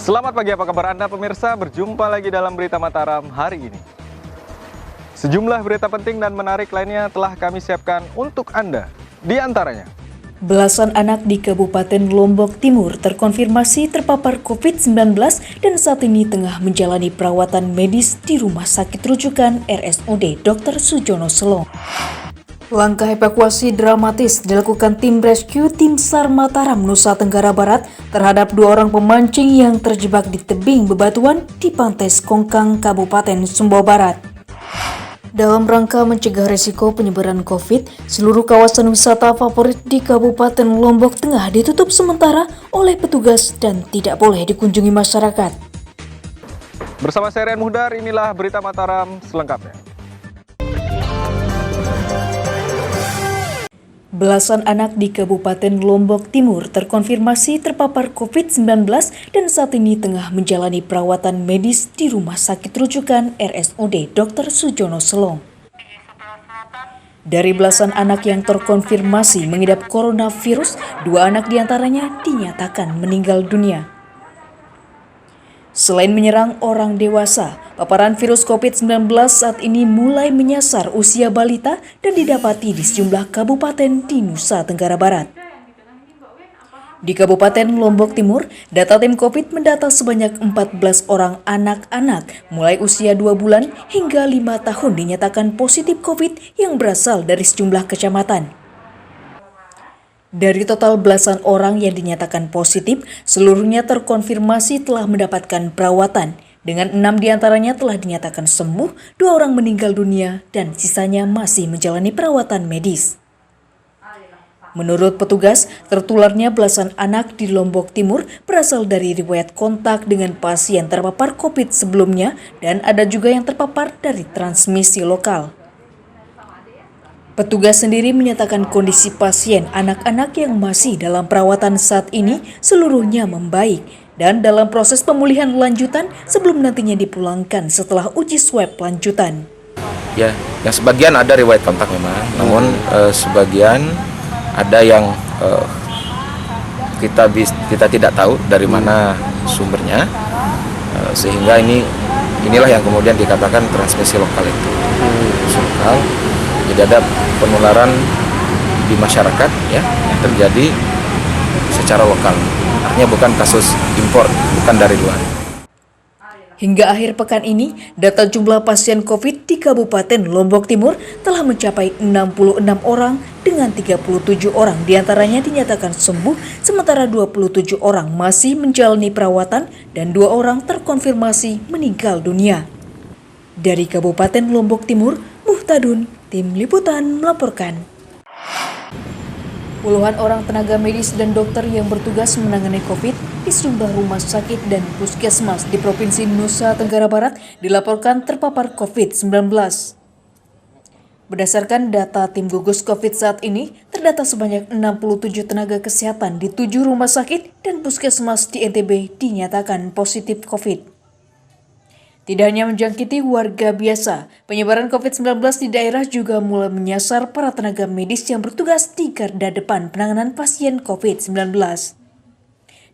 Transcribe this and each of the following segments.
Selamat pagi, apa kabar Anda pemirsa? Berjumpa lagi dalam Berita Mataram hari ini. Sejumlah berita penting dan menarik lainnya telah kami siapkan untuk Anda. Di antaranya, belasan anak di Kabupaten Lombok Timur terkonfirmasi terpapar COVID-19 dan saat ini tengah menjalani perawatan medis di Rumah Sakit Rujukan RSUD Dr. Sujono Selong. Langkah evakuasi dramatis dilakukan tim rescue tim SAR Mataram, Nusa Tenggara Barat terhadap 2 orang pemancing yang terjebak di tebing bebatuan di Pantai Sekongkang, Kabupaten Sumbawa Barat. Dalam rangka mencegah resiko penyebaran COVID, seluruh kawasan wisata favorit di Kabupaten Lombok Tengah ditutup sementara oleh petugas dan tidak boleh dikunjungi masyarakat. bersama saya Rian Muhdar, inilah Berita Mataram selengkapnya. Belasan anak di Kabupaten Lombok Timur terkonfirmasi terpapar COVID-19 dan saat ini tengah menjalani perawatan medis di Rumah Sakit Rujukan RSUD Dr. Sujono Selong. Dari belasan anak yang terkonfirmasi mengidap coronavirus, 2 anak diantaranya dinyatakan meninggal dunia. Selain menyerang orang dewasa, paparan virus COVID-19 saat ini mulai menyasar usia balita dan didapati di sejumlah kabupaten di Nusa Tenggara Barat. Di Kabupaten Lombok Timur, data tim COVID mendata sebanyak 14 orang anak-anak mulai usia 2 bulan hingga 5 tahun dinyatakan positif COVID yang berasal dari sejumlah kecamatan. Dari total belasan orang yang dinyatakan positif, seluruhnya terkonfirmasi telah mendapatkan perawatan. Dengan 6 diantaranya telah dinyatakan sembuh, 2 orang meninggal dunia, dan sisanya masih menjalani perawatan medis. Menurut petugas, tertularnya belasan anak di Lombok Timur berasal dari riwayat kontak dengan pasien terpapar COVID sebelumnya, dan ada juga yang terpapar dari transmisi lokal. Petugas sendiri menyatakan kondisi pasien anak-anak yang masih dalam perawatan saat ini seluruhnya membaik dan dalam proses pemulihan lanjutan sebelum nantinya dipulangkan setelah uji swab lanjutan. Ya, yang sebagian ada riwayat kontak memang, namun sebagian ada yang kita tidak tahu dari mana sumbernya, sehingga inilah yang kemudian dikatakan transmisi lokal itu. Lokal. Jadi ada penularan di masyarakat ya yang terjadi secara lokal. Artinya bukan kasus impor, bukan dari luar. Hingga akhir pekan ini, data jumlah pasien COVID di Kabupaten Lombok Timur telah mencapai 66 orang dengan 37 orang diantaranya dinyatakan sembuh, sementara 27 orang masih menjalani perawatan dan 2 orang terkonfirmasi meninggal dunia. Dari Kabupaten Lombok Timur, Muhtadun, Tim Liputan melaporkan. Puluhan orang tenaga medis dan dokter yang bertugas menangani COVID di sejumlah rumah sakit dan puskesmas di Provinsi Nusa Tenggara Barat dilaporkan terpapar COVID-19. Berdasarkan data tim gugus COVID saat ini, terdata sebanyak 67 tenaga kesehatan di 7 rumah sakit dan puskesmas di NTB dinyatakan positif COVID. Tidak hanya menjangkiti warga biasa, penyebaran COVID-19 di daerah juga mulai menyasar para tenaga medis yang bertugas di garda depan penanganan pasien COVID-19.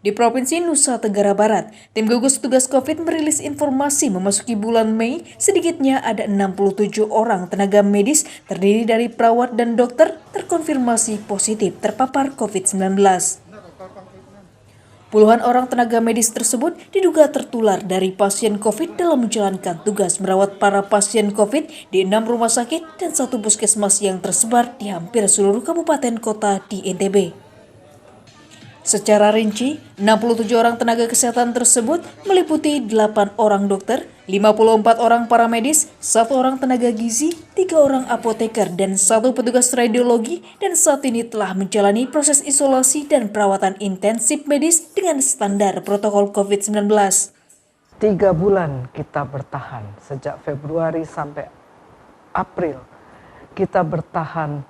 Di Provinsi Nusa Tenggara Barat, tim gugus tugas COVID merilis informasi memasuki bulan Mei, sedikitnya ada 67 orang tenaga medis terdiri dari perawat dan dokter terkonfirmasi positif terpapar COVID-19. Puluhan orang tenaga medis tersebut diduga tertular dari pasien COVID dalam menjalankan tugas merawat para pasien COVID di 6 rumah sakit dan 1 puskesmas yang tersebar di hampir seluruh kabupaten kota di NTB. Secara rinci, 67 orang tenaga kesehatan tersebut meliputi 8 orang dokter, 54 orang paramedis, 1 orang tenaga gizi, 3 orang apoteker, dan 1 petugas radiologi, dan saat ini telah menjalani proses isolasi dan perawatan intensif medis dengan standar protokol COVID-19. 3 bulan kita bertahan, sejak Februari sampai April, kita bertahan,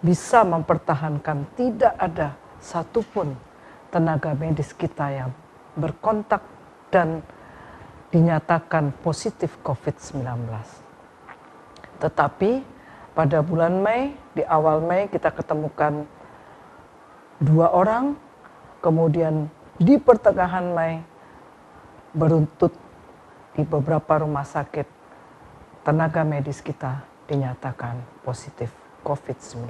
bisa mempertahankan tidak ada satupun tenaga medis kita yang berkontak dan dinyatakan positif COVID-19. Tetapi pada bulan Mei, di awal Mei kita ketemukan 2 orang, kemudian di pertengahan Mei beruntut di beberapa rumah sakit, tenaga medis kita dinyatakan positif COVID-19.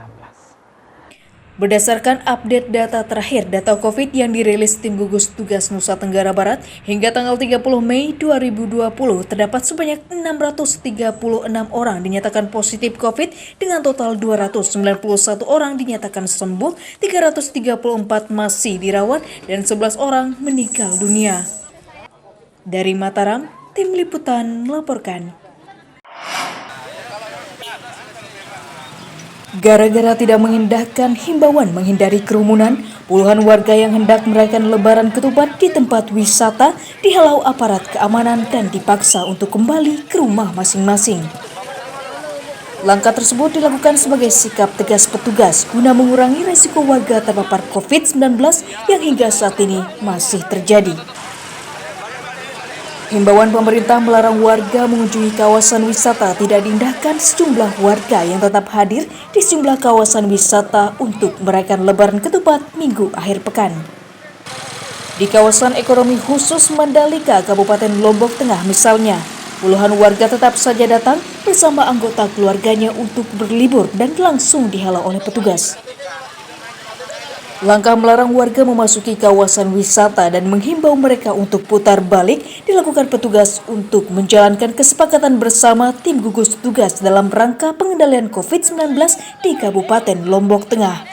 Berdasarkan update data terakhir data COVID yang dirilis tim gugus tugas Nusa Tenggara Barat, hingga tanggal 30 Mei 2020 terdapat sebanyak 636 orang dinyatakan positif COVID dengan total 291 orang dinyatakan sembuh, 334 masih dirawat, dan 11 orang meninggal dunia. Dari Mataram, tim liputan melaporkan. Gara-gara tidak mengindahkan himbauan menghindari kerumunan, puluhan warga yang hendak merayakan Lebaran Ketupat di tempat wisata dihalau aparat keamanan dan dipaksa untuk kembali ke rumah masing-masing. Langkah tersebut dilakukan sebagai sikap tegas petugas guna mengurangi resiko warga terpapar COVID-19 yang hingga saat ini masih terjadi. Himbauan pemerintah melarang warga mengunjungi kawasan wisata tidak diindahkan sejumlah warga yang tetap hadir di sejumlah kawasan wisata untuk merayakan Lebaran Ketupat Minggu akhir pekan. Di kawasan ekonomi khusus Mandalika, Kabupaten Lombok Tengah misalnya, puluhan warga tetap saja datang bersama anggota keluarganya untuk berlibur dan langsung dihalau oleh petugas. Langkah melarang warga memasuki kawasan wisata dan menghimbau mereka untuk putar balik dilakukan petugas untuk menjalankan kesepakatan bersama tim gugus tugas dalam rangka pengendalian COVID-19 di Kabupaten Lombok Tengah.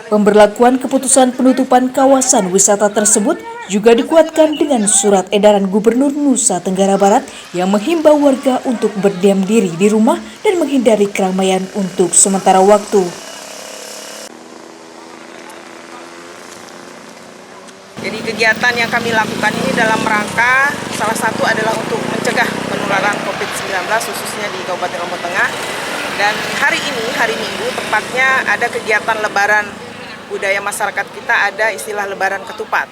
Pemberlakuan keputusan penutupan kawasan wisata tersebut juga dikuatkan dengan surat edaran Gubernur Nusa Tenggara Barat yang menghimbau warga untuk berdiam diri di rumah dan menghindari keramaian untuk sementara waktu. Jadi kegiatan yang kami lakukan ini dalam rangka salah satu adalah untuk mencegah penularan COVID-19 khususnya di Kabupaten Lombok Tengah. Dan hari ini, hari Minggu, tepatnya ada kegiatan Lebaran budaya masyarakat kita, ada istilah Lebaran Ketupat.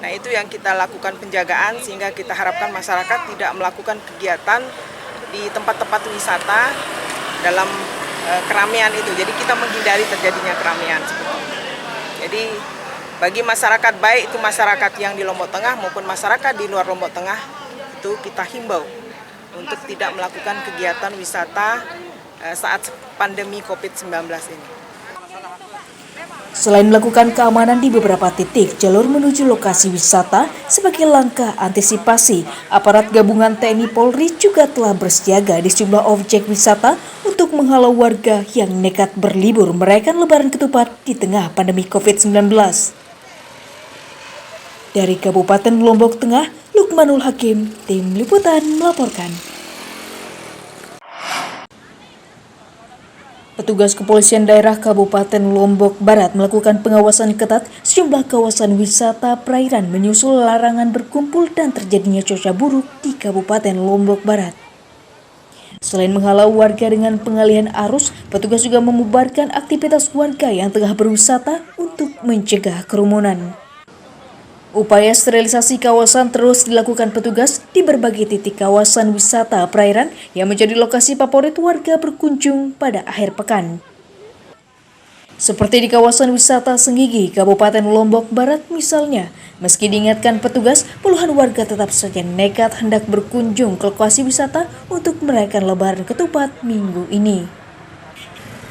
Nah itu yang kita lakukan penjagaan sehingga kita harapkan masyarakat tidak melakukan kegiatan di tempat-tempat wisata dalam keramaian itu. Jadi kita menghindari terjadinya keramaian seperti itu. Jadi bagi masyarakat, baik itu masyarakat yang di Lombok Tengah maupun masyarakat di luar Lombok Tengah, itu kita himbau untuk tidak melakukan kegiatan wisata saat pandemi COVID-19 ini. Selain melakukan keamanan di beberapa titik jalur menuju lokasi wisata, sebagai langkah antisipasi, aparat gabungan TNI Polri juga telah bersiaga di sejumlah objek wisata untuk menghalau warga yang nekat berlibur merayakan Lebaran Ketupat di tengah pandemi COVID-19. Dari Kabupaten Lombok Tengah, Lukmanul Hakim, tim liputan melaporkan. Petugas kepolisian daerah Kabupaten Lombok Barat melakukan pengawasan ketat sejumlah kawasan wisata perairan menyusul larangan berkumpul dan terjadinya cuaca buruk di Kabupaten Lombok Barat. Selain menghalau warga dengan pengalihan arus, petugas juga membubarkan aktivitas warga yang tengah berwisata untuk mencegah kerumunan. Upaya sterilisasi kawasan terus dilakukan petugas di berbagai titik kawasan wisata perairan yang menjadi lokasi favorit warga berkunjung pada akhir pekan. Seperti di kawasan wisata Senggigi, Kabupaten Lombok Barat misalnya, meski diingatkan petugas, puluhan warga tetap saja nekat hendak berkunjung ke lokasi wisata untuk merayakan Lebaran Ketupat Minggu ini.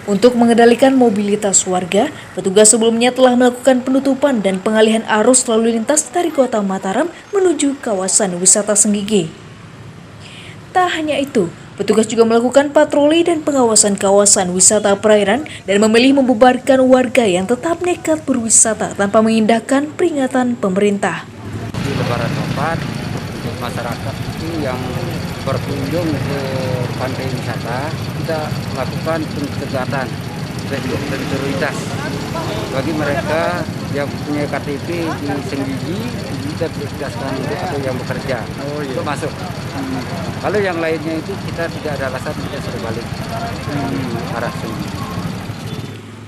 Untuk mengendalikan mobilitas warga, petugas sebelumnya telah melakukan penutupan dan pengalihan arus lalu lintas dari kota Mataram menuju kawasan wisata Senggigi. Tak hanya itu, petugas juga melakukan patroli dan pengawasan kawasan wisata perairan dan memilih membubarkan warga yang tetap nekat berwisata tanpa mengindahkan peringatan pemerintah. Di Lebaran Ketupat, masyarakat itu yang berkunjung ke pantai wisata, kita melakukan pencegahan prioritas bagi mereka yang punya KTP di Senggigi, kita prioritaskan untuk yang bekerja untuk masuk. Kalau yang lainnya itu kita tidak ada alasan, kita sudah balik arah Senggigi.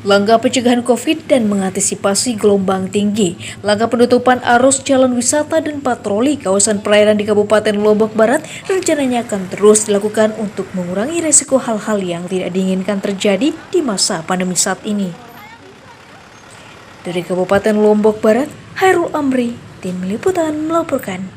Langkah pencegahan COVID dan mengantisipasi gelombang tinggi, langkah penutupan arus jalan wisata dan patroli kawasan perairan di Kabupaten Lombok Barat rencananya akan terus dilakukan untuk mengurangi resiko hal-hal yang tidak diinginkan terjadi di masa pandemi saat ini. Dari Kabupaten Lombok Barat, Hairul Amri, tim liputan melaporkan.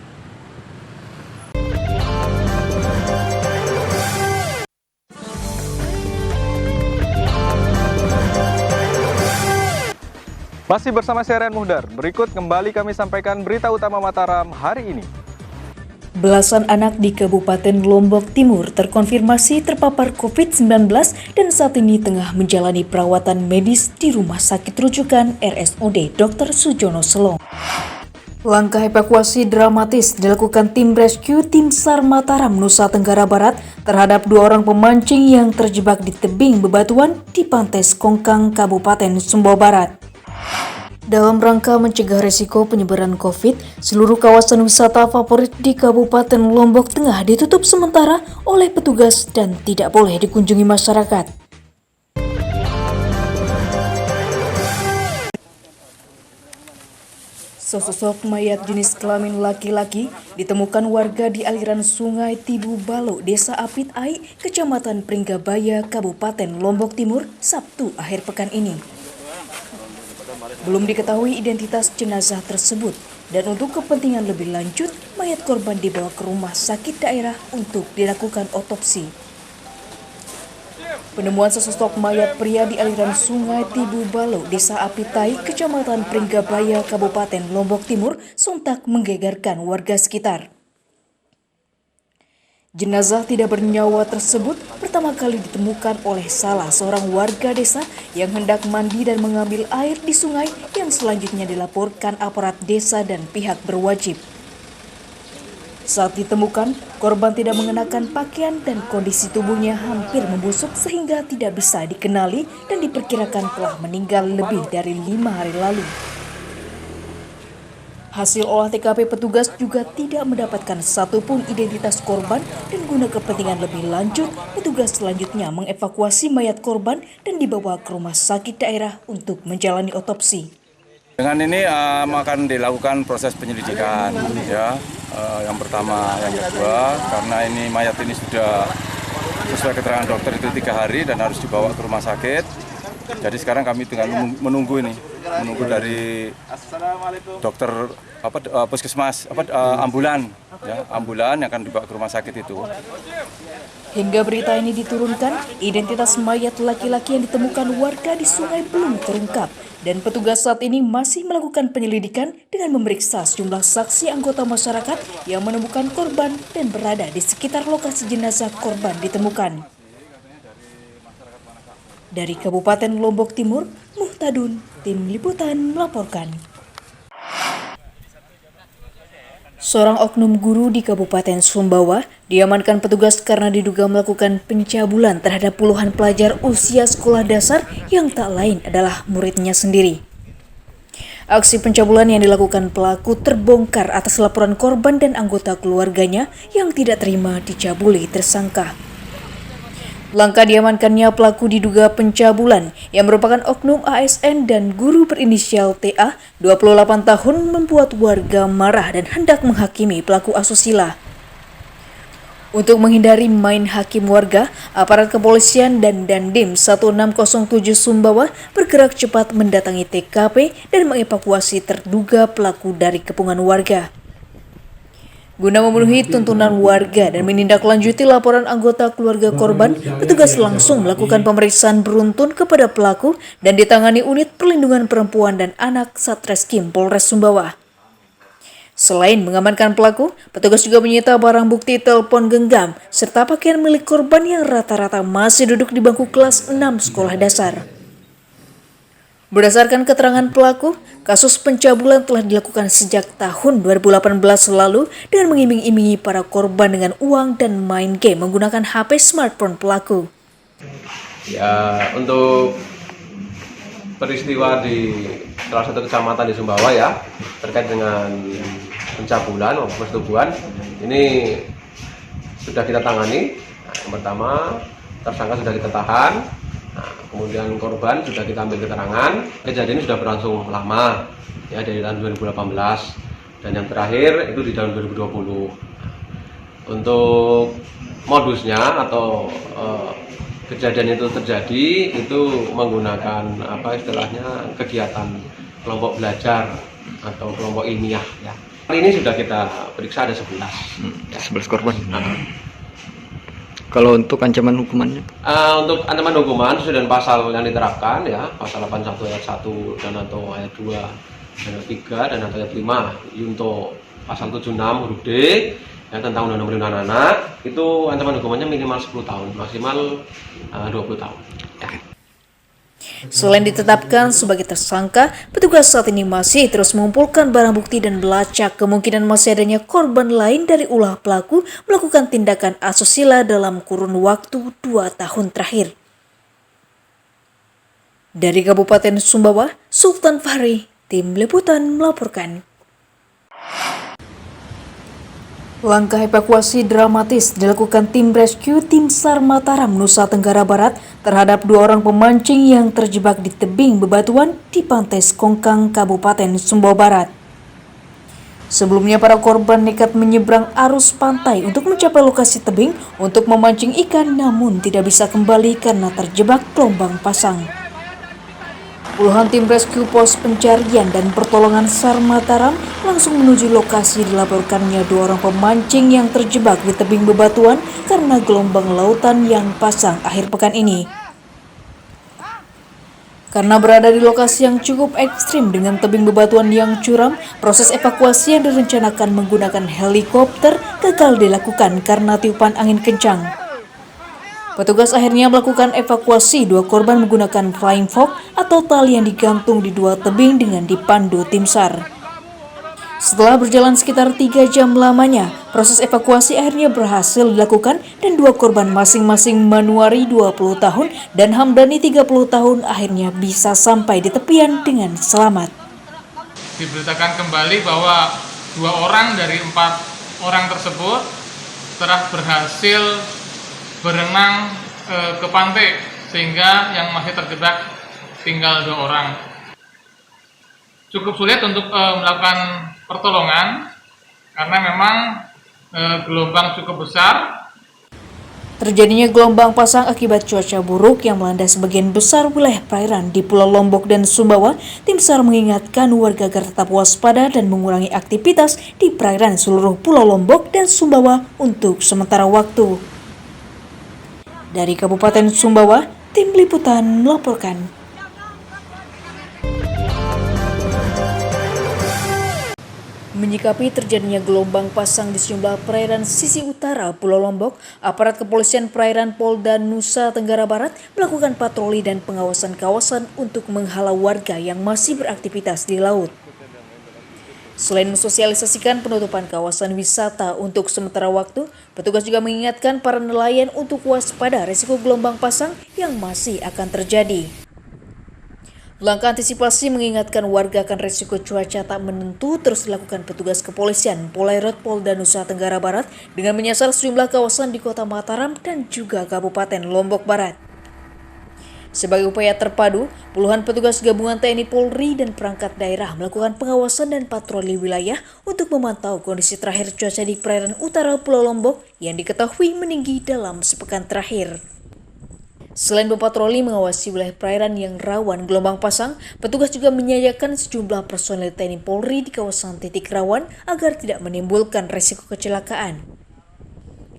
Masih bersama saya Rian Muhdar, berikut kembali kami sampaikan berita utama Mataram hari ini. Belasan anak di Kabupaten Lombok Timur terkonfirmasi terpapar COVID-19 dan saat ini tengah menjalani perawatan medis di Rumah Sakit Rujukan RSUD Dr. Sujono Selong. Langkah evakuasi dramatis dilakukan tim rescue Tim SAR Mataram, Nusa Tenggara Barat terhadap 2 orang pemancing yang terjebak di tebing bebatuan di Pantai Sekongkang, Kabupaten Sumbawa Barat. Dalam rangka mencegah resiko penyebaran COVID, seluruh kawasan wisata favorit di Kabupaten Lombok Tengah ditutup sementara oleh petugas dan tidak boleh dikunjungi masyarakat. Sosok mayat jenis kelamin laki-laki ditemukan warga di aliran Sungai Tibu Balo, Desa Apit Ai, Kecamatan Pringgabaya, Kabupaten Lombok Timur, Sabtu akhir pekan ini. Belum diketahui identitas jenazah tersebut dan untuk kepentingan lebih lanjut, mayat korban dibawa ke rumah sakit daerah untuk dilakukan otopsi. Penemuan sesosok mayat pria di aliran Sungai Tibu Balo, Desa Apitai, Kecamatan Pringgabaya, Kabupaten Lombok Timur, sontak menggegerkan warga sekitar. Jenazah tidak bernyawa tersebut pertama kali ditemukan oleh salah seorang warga desa yang hendak mandi dan mengambil air di sungai yang selanjutnya dilaporkan aparat desa dan pihak berwajib. Saat ditemukan, korban tidak mengenakan pakaian dan kondisi tubuhnya hampir membusuk sehingga tidak bisa dikenali dan diperkirakan telah meninggal lebih dari 5 hari lalu. Hasil olah TKP petugas juga tidak mendapatkan satupun identitas korban dan guna kepentingan lebih lanjut, petugas selanjutnya mengevakuasi mayat korban dan dibawa ke rumah sakit daerah untuk menjalani otopsi. Dengan ini akan dilakukan proses penyelidikan, ya. Yang pertama, yang kedua, karena ini mayat ini sudah sesuai keterangan dokter itu 3 hari dan harus dibawa ke rumah sakit. Jadi sekarang kami tinggal menunggu dari dokter puskesmas ambulan yang akan dibawa ke rumah sakit itu. Hingga berita ini diturunkan, identitas mayat laki-laki yang ditemukan warga di sungai belum terungkap dan petugas saat ini masih melakukan penyelidikan dengan memeriksa sejumlah saksi anggota masyarakat yang menemukan korban dan berada di sekitar lokasi jenazah korban ditemukan. Dari Kabupaten Lombok Timur, Muhtadun, Tim Liputan melaporkan. Seorang oknum guru di Kabupaten Sumbawa diamankan petugas karena diduga melakukan pencabulan terhadap puluhan pelajar usia sekolah dasar yang tak lain adalah muridnya sendiri. Aksi pencabulan yang dilakukan pelaku terbongkar atas laporan korban dan anggota keluarganya yang tidak terima dicabuli tersangka. Langkah diamankannya pelaku diduga pencabulan yang merupakan oknum ASN dan guru berinisial TA 28 tahun membuat warga marah dan hendak menghakimi pelaku asusila. Untuk menghindari main hakim warga, aparat kepolisian dan Dandim 1607 Sumbawa bergerak cepat mendatangi TKP dan mengevakuasi terduga pelaku dari kepungan warga. Guna memenuhi tuntunan warga dan menindaklanjuti laporan anggota keluarga korban, petugas langsung melakukan pemeriksaan beruntun kepada pelaku dan ditangani unit perlindungan perempuan dan anak Satreskrim Polres Sumbawa. Selain mengamankan pelaku, petugas juga menyita barang bukti telepon genggam serta pakaian milik korban yang rata-rata masih duduk di bangku kelas 6 sekolah dasar. Berdasarkan keterangan pelaku, kasus pencabulan telah dilakukan sejak tahun 2018 lalu dengan mengiming-imingi para korban dengan uang dan main game menggunakan HP smartphone pelaku. Ya, untuk peristiwa di salah satu kecamatan di Sumbawa ya, terkait dengan pencabulan maupun persetubuhan, ini sudah kita tangani. Nah, yang pertama, tersangka sudah kita tahan. Nah, kemudian korban sudah kita ambil keterangan. Kejadian ini sudah berlangsung lama, ya, dari tahun 2018 dan yang terakhir itu di tahun 2020. Untuk modusnya atau kejadian itu terjadi itu menggunakan istilahnya kegiatan kelompok belajar atau kelompok ilmiah. Ya. Kali ini sudah kita periksa ada 11. 11 korban. Kalau untuk ancaman hukumannya? Untuk ancaman hukuman sesuai dengan pasal yang diterapkan ya, pasal 81 ayat 1 dan atau ayat 2 dan ayat 3 dan atau ayat 5. Untuk pasal 76 huruf D yang tentang undang-undang perlindungan anak, itu ancaman hukumannya minimal 10 tahun, maksimal 20 tahun. Ya. Selain ditetapkan sebagai tersangka, petugas saat ini masih terus mengumpulkan barang bukti dan melacak kemungkinan masih adanya korban lain dari ulah pelaku melakukan tindakan asusila dalam kurun waktu 2 tahun terakhir. Dari Kabupaten Sumbawa, Sultan Fahri, Tim Liputan melaporkan. Langkah evakuasi dramatis dilakukan tim rescue Tim SAR Mataram, Nusa Tenggara Barat terhadap 2 orang pemancing yang terjebak di tebing bebatuan di Pantai Sekongkang, Kabupaten Sumbawa Barat. Sebelumnya para korban nekat menyeberang arus pantai untuk mencapai lokasi tebing untuk memancing ikan, namun tidak bisa kembali karena terjebak gelombang pasang. Puluhan tim rescue pos pencarian dan pertolongan SAR Mataram langsung menuju lokasi. Dilaporkannya 2 orang pemancing yang terjebak di tebing bebatuan karena gelombang lautan yang pasang akhir pekan ini. Karena berada di lokasi yang cukup ekstrim dengan tebing bebatuan yang curam, proses evakuasi yang direncanakan menggunakan helikopter gagal dilakukan karena tiupan angin kencang. Petugas akhirnya melakukan evakuasi 2 korban menggunakan flying fox atau tali yang digantung di 2 tebing dengan dipandu tim SAR. Setelah berjalan sekitar 3 jam lamanya, proses evakuasi akhirnya berhasil dilakukan dan 2 korban masing-masing Manuari 20 tahun dan Hamdani 30 tahun akhirnya bisa sampai di tepian dengan selamat. Diberitakan kembali bahwa 2 orang dari 4 orang tersebut telah berhasil berenang ke pantai, sehingga yang masih terjebak tinggal 2 orang. Cukup sulit untuk melakukan pertolongan karena memang gelombang cukup besar. Terjadinya gelombang pasang akibat cuaca buruk yang melanda sebagian besar wilayah perairan di Pulau Lombok dan Sumbawa. Tim SAR mengingatkan warga agar tetap waspada dan mengurangi aktivitas di perairan seluruh Pulau Lombok dan Sumbawa untuk sementara waktu. Dari Kabupaten Sumbawa, Tim Liputan melaporkan. Menyikapi terjadinya gelombang pasang di sejumlah perairan sisi utara Pulau Lombok, aparat kepolisian perairan Polda Nusa Tenggara Barat melakukan patroli dan pengawasan kawasan untuk menghalau warga yang masih beraktivitas di laut. Selain mensosialisasikan penutupan kawasan wisata untuk sementara waktu, petugas juga mengingatkan para nelayan untuk waspada risiko gelombang pasang yang masih akan terjadi. Langkah antisipasi mengingatkan warga akan risiko cuaca tak menentu terus dilakukan petugas kepolisian Polairut Polda Nusa Tenggara Barat dengan menyasar sejumlah kawasan di Kota Mataram dan juga Kabupaten Lombok Barat. Sebagai upaya terpadu, puluhan petugas gabungan TNI Polri dan perangkat daerah melakukan pengawasan dan patroli wilayah untuk memantau kondisi terakhir cuaca di perairan utara Pulau Lombok yang diketahui meninggi dalam sepekan terakhir. Selain berpatroli mengawasi wilayah perairan yang rawan gelombang pasang, petugas juga menyiagakan sejumlah personel TNI Polri di kawasan titik rawan agar tidak menimbulkan risiko kecelakaan.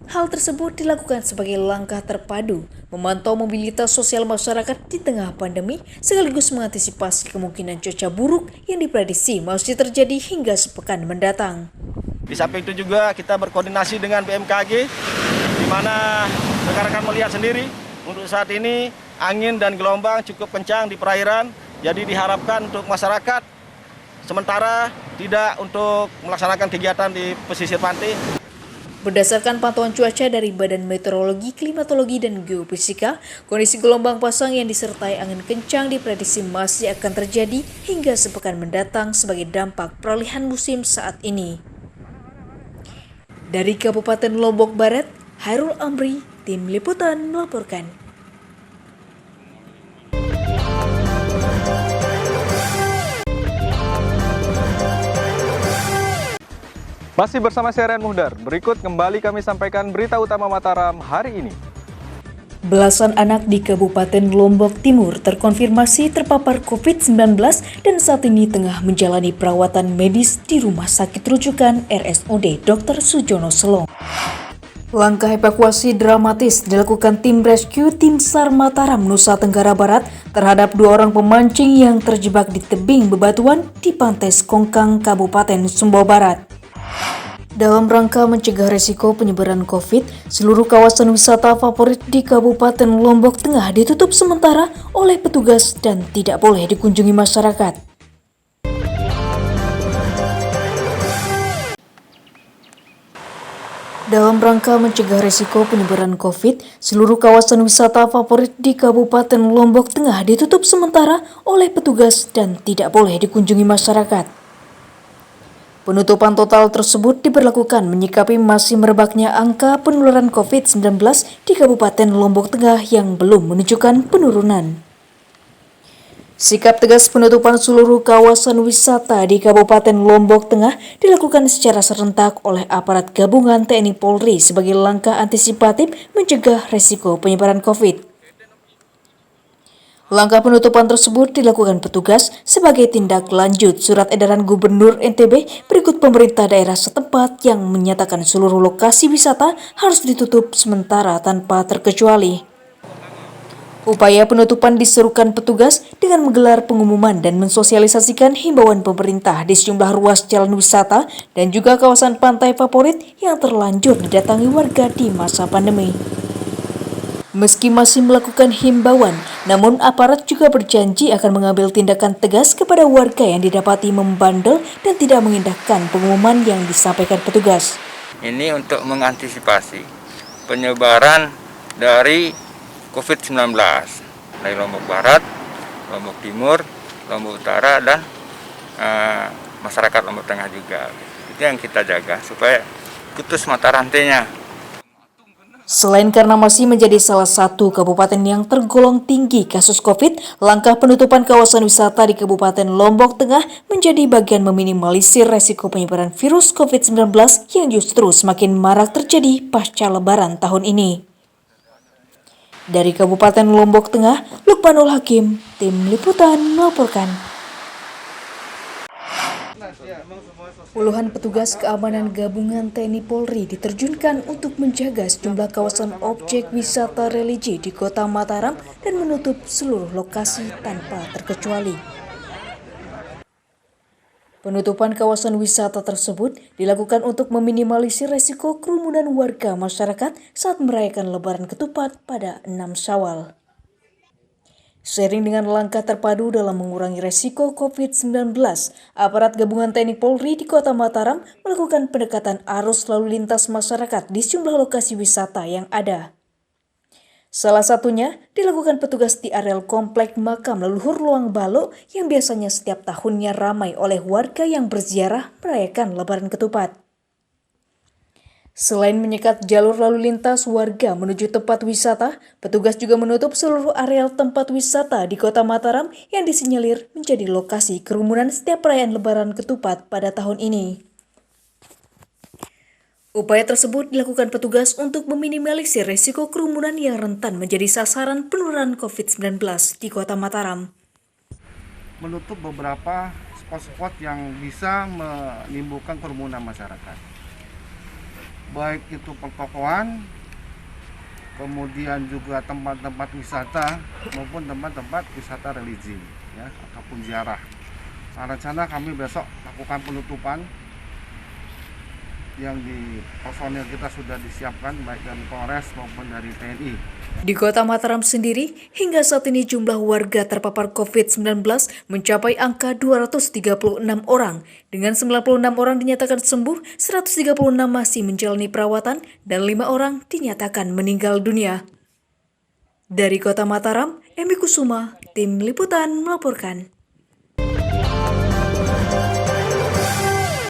Hal tersebut dilakukan sebagai langkah terpadu, memantau mobilitas sosial masyarakat di tengah pandemi, sekaligus mengantisipasi kemungkinan cuaca buruk yang diprediksi masih terjadi hingga sepekan mendatang. Di samping itu juga kita berkoordinasi dengan BMKG, di mana rekan-rekan melihat sendiri, untuk saat ini angin dan gelombang cukup kencang di perairan, jadi diharapkan untuk masyarakat sementara tidak untuk melaksanakan kegiatan di pesisir pantai. Berdasarkan pantauan cuaca dari Badan Meteorologi, Klimatologi, dan Geofisika, kondisi gelombang pasang yang disertai angin kencang diprediksi masih akan terjadi hingga sepekan mendatang sebagai dampak peralihan musim saat ini. Dari Kabupaten Lombok Barat, Hairul Amri, Tim Liputan melaporkan. Masih bersama Serian Muhdar, berikut kembali kami sampaikan berita utama Mataram hari ini. Belasan anak di Kabupaten Lombok Timur terkonfirmasi terpapar COVID-19 dan saat ini tengah menjalani perawatan medis di Rumah Sakit Rujukan RSUD Dr. Sujono Selong. Langkah evakuasi dramatis dilakukan tim rescue tim SAR Mataram, Nusa Tenggara Barat terhadap 2 orang pemancing yang terjebak di tebing bebatuan di Pantai Sekongkang, Kabupaten Sumbawa Barat. Dalam rangka mencegah resiko penyebaran COVID, seluruh kawasan wisata favorit di Kabupaten Lombok Tengah ditutup sementara oleh petugas dan tidak boleh dikunjungi masyarakat. Dalam rangka mencegah resiko penyebaran COVID, seluruh kawasan wisata favorit di Kabupaten Lombok Tengah ditutup sementara oleh petugas dan tidak boleh dikunjungi masyarakat. Penutupan total tersebut diberlakukan menyikapi masih merebaknya angka penularan COVID-19 di Kabupaten Lombok Tengah yang belum menunjukkan penurunan. Sikap tegas penutupan seluruh kawasan wisata di Kabupaten Lombok Tengah dilakukan secara serentak oleh aparat gabungan TNI Polri sebagai langkah antisipatif mencegah resiko penyebaran COVID. Langkah penutupan tersebut dilakukan petugas sebagai tindak lanjut surat edaran Gubernur NTB berikut pemerintah daerah setempat yang menyatakan seluruh lokasi wisata harus ditutup sementara tanpa terkecuali. Upaya penutupan diserukan petugas dengan menggelar pengumuman dan mensosialisasikan himbauan pemerintah di sejumlah ruas jalan wisata dan juga kawasan pantai favorit yang terlanjur didatangi warga di masa pandemi. Meski masih melakukan himbauan, namun aparat juga berjanji akan mengambil tindakan tegas kepada warga yang didapati membandel dan tidak mengindahkan pengumuman yang disampaikan petugas. Ini untuk mengantisipasi penyebaran dari COVID-19 dari Lombok Barat, Lombok Timur, Lombok Utara, dan masyarakat Lombok Tengah juga. Itu yang kita jaga supaya putus mata rantainya. Selain karena masih menjadi salah satu kabupaten yang tergolong tinggi kasus COVID, langkah penutupan kawasan wisata di Kabupaten Lombok Tengah menjadi bagian meminimalisir resiko penyebaran virus COVID-19 yang justru semakin marak terjadi pasca Lebaran tahun ini. Dari Kabupaten Lombok Tengah, Lukmanul Hakim, tim liputan melaporkan. Puluhan petugas keamanan gabungan TNI Polri diterjunkan untuk menjaga sejumlah kawasan objek wisata religi di Kota Mataram dan menutup seluruh lokasi tanpa terkecuali. Penutupan kawasan wisata tersebut dilakukan untuk meminimalisir resiko kerumunan warga masyarakat saat merayakan Lebaran Ketupat pada 6 Syawal. Seiring dengan langkah terpadu dalam mengurangi resiko COVID-19, aparat gabungan TNI Polri di Kota Mataram melakukan pendekatan arus lalu lintas masyarakat di sejumlah lokasi wisata yang ada. Salah satunya dilakukan petugas di areal Komplek Makam Leluhur Luang Balo yang biasanya setiap tahunnya ramai oleh warga yang berziarah merayakan Lebaran Ketupat. Selain menyekat jalur lalu lintas warga menuju tempat wisata, petugas juga menutup seluruh areal tempat wisata di Kota Mataram yang disinyalir menjadi lokasi kerumunan setiap perayaan Lebaran Ketupat pada tahun ini. Upaya tersebut dilakukan petugas untuk meminimalisir risiko kerumunan yang rentan menjadi sasaran penularan COVID-19 di Kota Mataram. Menutup beberapa spot-spot yang bisa menimbulkan kerumunan masyarakat. Baik itu pertokoan, kemudian juga tempat-tempat wisata maupun tempat-tempat wisata religi, ya, ataupun ziarah. Rencana kami besok lakukan penutupan yang di personil kita sudah disiapkan baik dari Polres maupun dari TNI. Di Kota Mataram sendiri, hingga saat ini jumlah warga terpapar COVID-19 mencapai angka 236 orang. Dengan 96 orang dinyatakan sembuh, 136 masih menjalani perawatan, dan 5 orang dinyatakan meninggal dunia. Dari Kota Mataram, Emi Kusuma, tim liputan melaporkan.